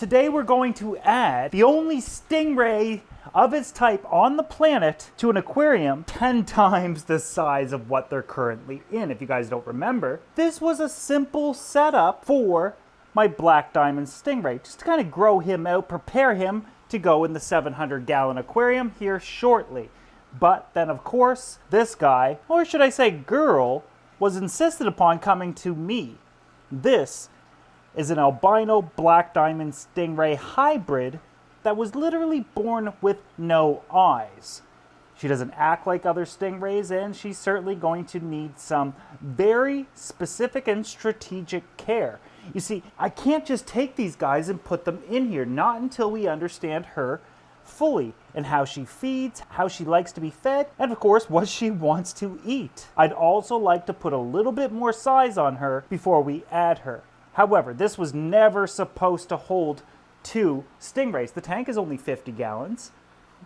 Today we're going to add the only stingray of its type on the planet to an aquarium 10 times the size of what they're currently in. If you guys don't remember, this was a simple setup for my black diamond stingray, just to kind of grow him out, prepare him to go in the 700-gallon aquarium here shortly. But then, of course, this guy, or should I say girl, was insisted upon coming to me. This is an albino black diamond stingray hybrid that was literally born with no eyes. She doesn't act like other stingrays, and she's certainly going to need some very specific and strategic care. You see, I can't just take these guys and put them in here, not until we understand her fully and how she feeds, how she likes to be fed, and of course, what she wants to eat. I'd also like to put a little bit more size on her before we add her. However, this was never supposed to hold 2 stingrays. The tank is only 50 gallons.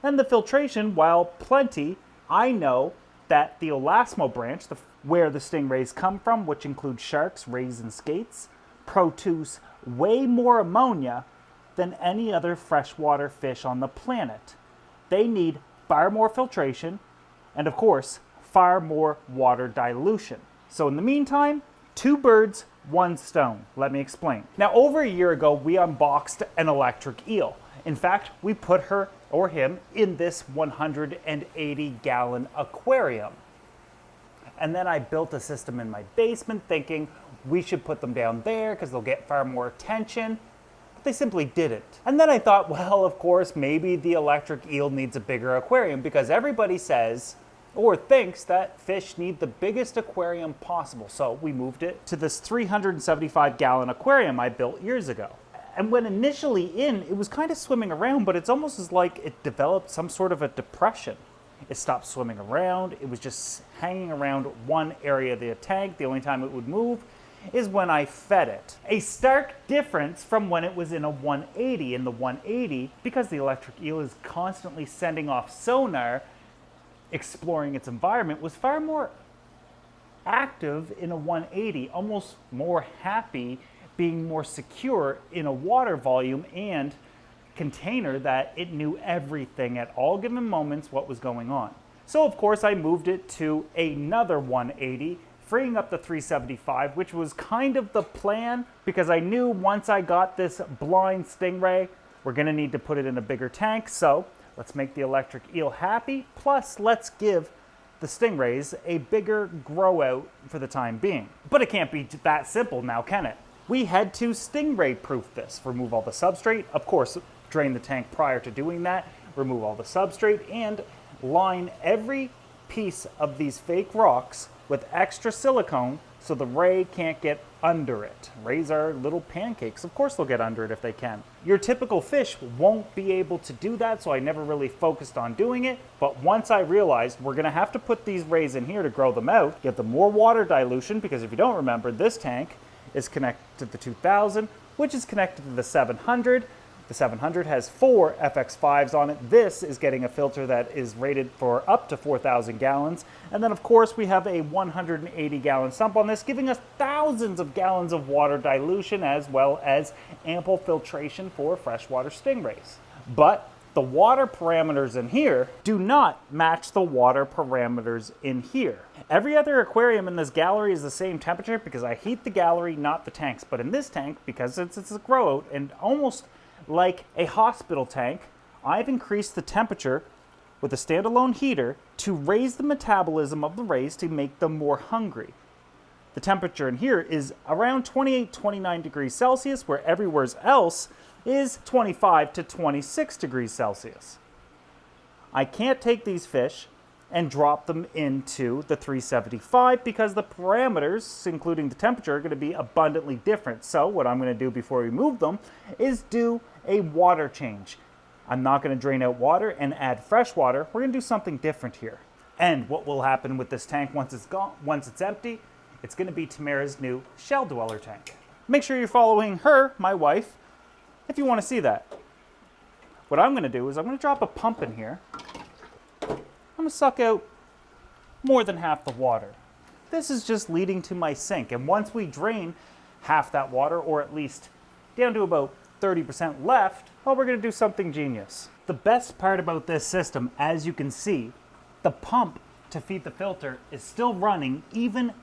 And the filtration, while plenty, I know that the elasmo branch, where the stingrays come from, which includes sharks, rays, and skates, produce way more ammonia than any other freshwater fish on the planet. They need far more filtration and, of course, far more water dilution. So in the meantime, 2 birds, 1 stone. Let me explain. Now, over a year ago, we unboxed an electric eel. In fact, we put her or him in this 180-gallon aquarium. And then I built a system in my basement thinking we should put them down there because they'll get far more attention. But they simply didn't. And then I thought, well, of course, maybe the electric eel needs a bigger aquarium because everybody says or thinks that fish need the biggest aquarium possible. So we moved it to this 375-gallon aquarium I built years ago. And when initially in, it was kind of swimming around, but it's almost as like it developed some sort of a depression. It stopped swimming around. It was just hanging around one area of the tank. The only time it would move is when I fed it. A stark difference from when it was in a 180. In the 180, because the electric eel is constantly sending off sonar, exploring its environment, was far more active in a 180, almost more happy, being more secure in a water volume and container that it knew everything at all given moments what was going on. So of course I moved it to another 180, freeing up the 375, which was kind of the plan because I knew once I got this blind stingray, we're gonna need to put it in a bigger tank. So let's make the electric eel happy, plus let's give the stingrays a bigger grow out for the time being. But it can't be that simple now, can it? We had to stingray proof this. Remove all the substrate, of course, drain the tank prior to doing that, remove all the substrate, and line every piece of these fake rocks with extra silicone so the ray can't get under it. Rays are little pancakes. Of course they'll get under it if they can. Your typical fish won't be able to do that, so I never really focused on doing it. But once I realized we're gonna have to put these rays in here to grow them out, get them more water dilution, because if you don't remember, this tank is connected to the 2000, which is connected to the 700. The 700 has 4 FX5s on it. This is getting a filter that is rated for up to 4,000 gallons. And then of course we have a 180-gallon sump on this, giving us thousands of gallons of water dilution as well as ample filtration for freshwater stingrays. But the water parameters in here do not match the water parameters in here. Every other aquarium in this gallery is the same temperature because I heat the gallery, not the tanks. But in this tank, because it's a grow out and almost like a hospital tank, I've increased the temperature with a standalone heater to raise the metabolism of the rays to make them more hungry. The temperature in here is around 28, 29 degrees Celsius, where everywhere else is 25 to 26 degrees Celsius. I can't take these fish and drop them into the 375 because the parameters, including the temperature, are going to be abundantly different. So what I'm going to do before we move them is do a water change. I'm not going to drain out water and add fresh water. We're going to do something different here. And what will happen with this tank once it's gone, once it's empty, it's going to be Tamara's new shell dweller tank. Make sure you're following her, my wife, if you want to see that. What I'm going to do is I'm going to drop a pump in here. I'm going to suck out more than half the water. This is just leading to my sink. And once we drain half that water, or at least down to about 30% left, well, we're gonna do something genius. The best part about this system, as you can see, the pump to feed the filter is still running even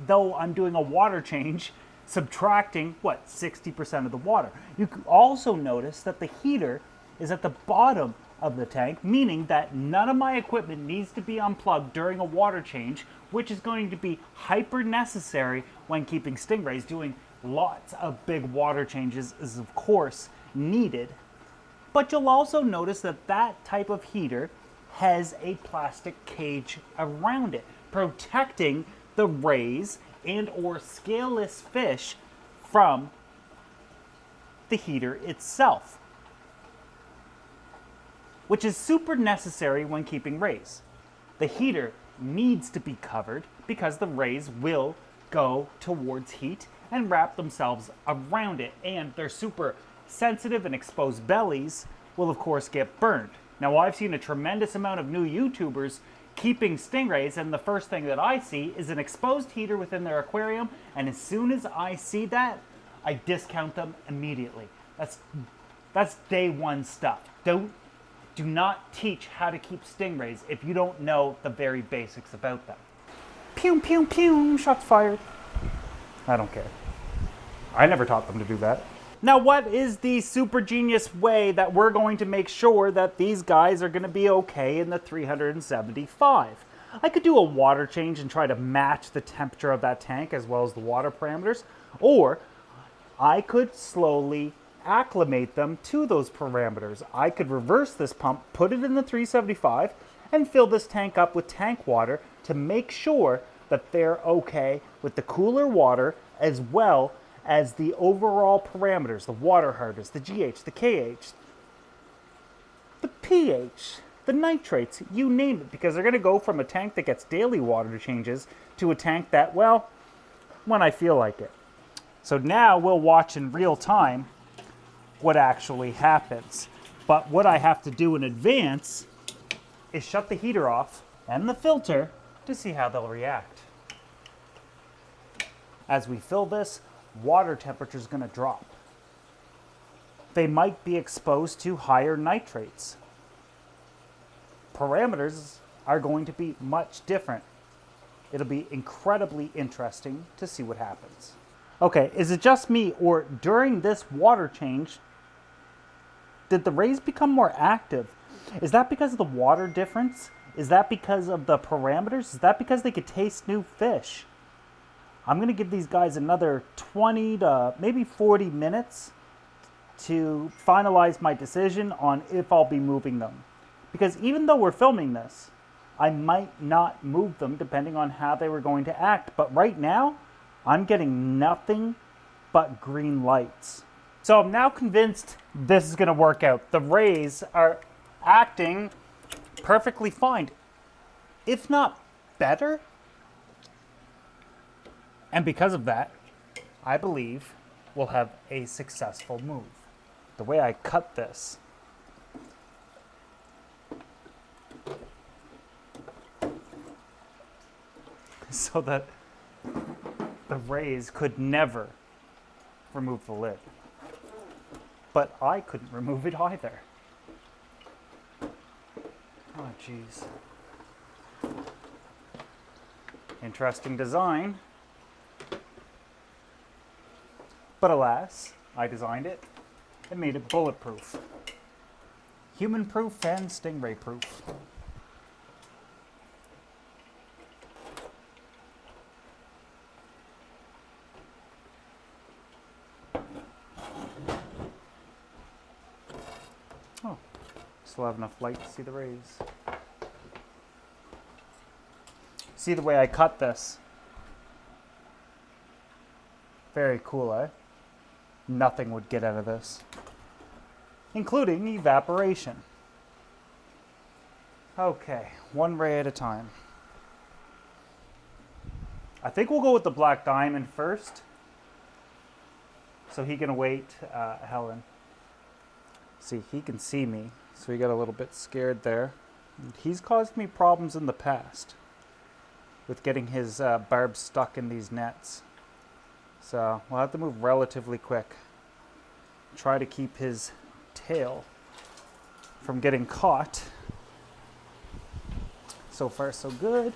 though I'm doing a water change, subtracting, 60% of the water. You can also notice that the heater is at the bottom of the tank, meaning that none of my equipment needs to be unplugged during a water change, which is going to be hyper necessary when keeping stingrays. Doing lots of big water changes is of course needed. But you'll also notice that that type of heater has a plastic cage around it, protecting the rays and or scaleless fish from the heater itself, which is super necessary when keeping rays. The heater needs to be covered because the rays will go towards heat and wrap themselves around it, and their super sensitive and exposed bellies will of course get burned. Now, I've seen a tremendous amount of new YouTubers keeping stingrays, and the first thing that I see is an exposed heater within their aquarium, and as soon as I see that, I discount them immediately. That's day one stuff. Do not teach how to keep stingrays if you don't know the very basics about them. Pew, pew, pew, shots fired. I don't care. I never taught them to do that. Now, what is the super genius way that we're going to make sure that these guys are going to be okay in the 375? I could do a water change and try to match the temperature of that tank as well as the water parameters, or I could slowly acclimate them to those parameters. I could reverse this pump, put it in the 375, and fill this tank up with tank water to make sure that they're okay with the cooler water as well as the overall parameters, the water hardness, the GH, the KH, the pH, the nitrates, you name it, because they're going to go from a tank that gets daily water changes to a tank that, well, when I feel like it. So now we'll watch in real time what actually happens. But what I have to do in advance is shut the heater off and the filter to see how they'll react. As we fill this, water temperature is going to drop. They might be exposed to higher nitrates. Parameters are going to be much different. It'll be incredibly interesting to see what happens. Okay, is it just me, or during this water change, did the rays become more active? Is that because of the water difference? Is that because of the parameters? Is that because they could taste new fish? I'm going to give these guys another 20 to maybe 40 minutes to finalize my decision on if I'll be moving them. Because even though we're filming this, I might not move them depending on how they were going to act. But right now, I'm getting nothing but green lights. So I'm now convinced this is going to work out. The rays are acting perfectly fine, if not better. And because of that, I believe we'll have a successful move. The way I cut this so that the rays could never remove the lid. But I couldn't remove it either. Oh, geez. Interesting design. But alas, I designed it and made it bulletproof. Human-proof and stingray-proof. Oh, still have enough light to see the rays. See the way I cut this? Very cool, eh? Nothing would get out of this, including evaporation. Okay, one ray at a time. I think we'll go with the black diamond first, so he can await Helen. See, he can see me, so he got a little bit scared there. He's caused me problems in the past with getting his barbs stuck in these nets. So we'll have to move relatively quick. try to keep his tail from getting caught. So far, so good.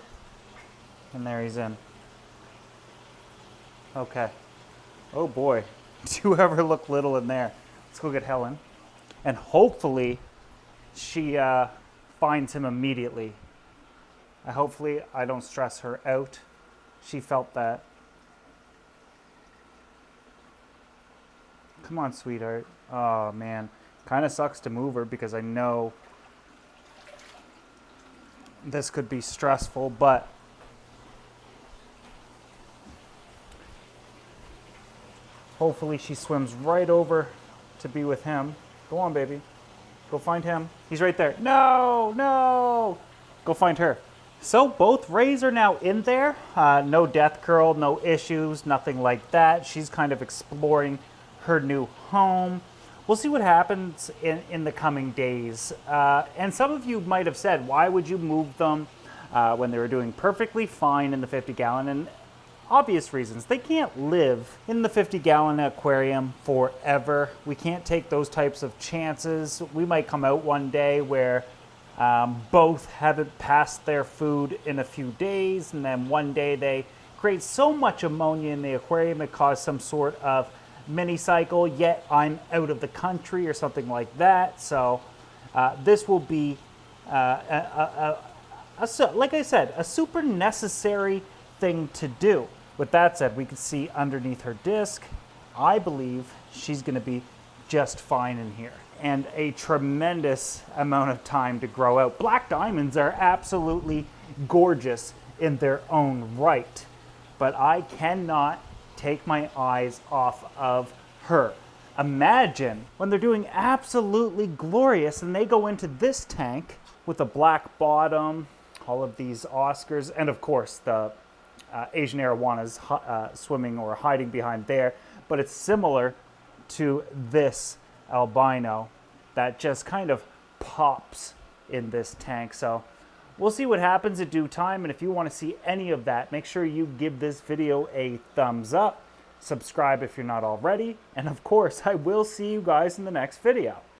And there he's in. Okay. Oh boy. Do you ever look little in there? Let's go get Helen. And hopefully she finds him immediately. Hopefully I don't stress her out. She felt that. Come on, sweetheart. Oh man. Kind of sucks to move her because I know this could be stressful, but hopefully she swims right over to be with him. Go on, baby. Go find him. He's right there. No, no. Go find her. So both rays are now in there. No death curl, no issues, nothing like that. She's kind of exploring her new home. We'll see what happens in the coming days. And some of you might have said, why would you move them when they were doing perfectly fine in the 50-gallon? And obvious reasons. They can't live in the 50-gallon aquarium forever. We can't take those types of chances. We might come out one day where both haven't passed their food in a few days, and then one day they create so much ammonia in the aquarium it caused some sort of mini cycle, yet I'm out of the country or something like that. So this will be, like I said, a super necessary thing to do. With that said, we can see underneath her disc, I believe she's going to be just fine in here. And a tremendous amount of time to grow out. Black diamonds are absolutely gorgeous in their own right, but I cannot take my eyes off of her. Imagine when they're doing absolutely glorious and they go into this tank with a black bottom, all of these Oscars, and of course the Asian arowanas swimming or hiding behind there, but it's similar to this albino that just kind of pops in this tank. So we'll see what happens in due time, and if you want to see any of that, make sure you give this video a thumbs up, subscribe if you're not already, and of course I will see you guys in the next video.